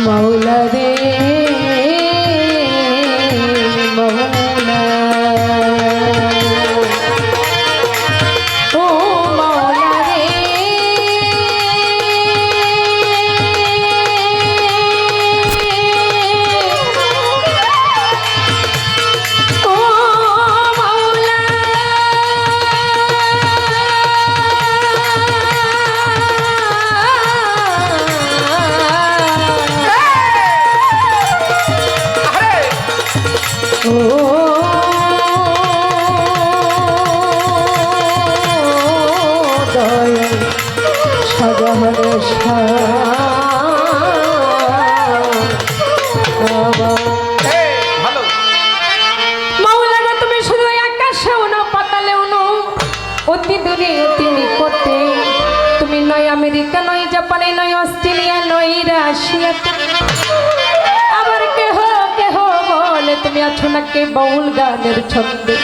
মৌলা রে মৌলা ও মৌলা রে ও মৌলা ও দয়াল সাজাহানে মৌলা গো তুমি শুধু আকাশেও না পাতালেও না অতি দূরে অতি নিকটে তুমি নয় আমেরিকা নয় জাপানে নয় অস্ট্রেলিয়া নয় রাশিয়াতে আবার কেহ কেহ বলে তুমি আছো নাকি বাউল গানের ছন্দে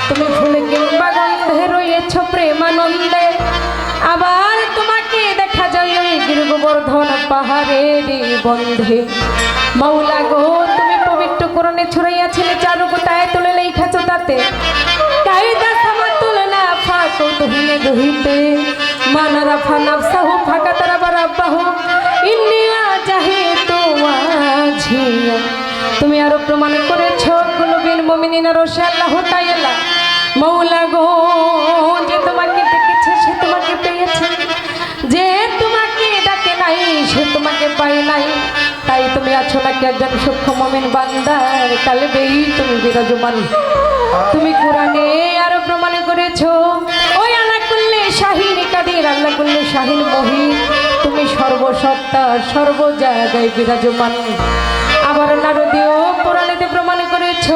তুমি ফুলে কিংবা গন্ধে রয়েছ প্রেমানন্দে আবার তোমাকে দেখা যায় ওই গিরগোবর্ধন পাহাড়ের বন্ধে মৌলা গো তুমি পবিত্র কোরআনে ছড়াইয়াছিলে চারুকতায় তুলে লেখাছ তাতে কায়দা সামা তুলনা ফাঁকো তুহিনে দুহিতে মানারা ফানাফসাহু ফাঁকা তারা বারাব্বাহু ইন্নিয়া জাহে তোমাঝিয়া তুমি আরো প্রমাণ করেছ কুলুবিল মুমিনিনা রশে আল্লাহ তাআলা মৌলা গো যে তোমাকে ডেকেছে সে তোমাকে পেয়েছে যে তোমাকে ডাকে নাই সে তোমাকে পায় নাই তাই তুমি আছো নাকি একজন সূক্ষ্ম মুমিন বান্দার কালবেই তুমি বিরাজমান তুমি কোরআনে আরো প্রমাণ করেছ ওই আলা কুল্লি শাহিন কাদির আল্লাহ কুল্লি শাহিন মহিন তুমি সর্বসত্তা সর্ব জায়গায় বিরাজমান আবার নারদীয় পুরাণেতে প্রমাণ করেছ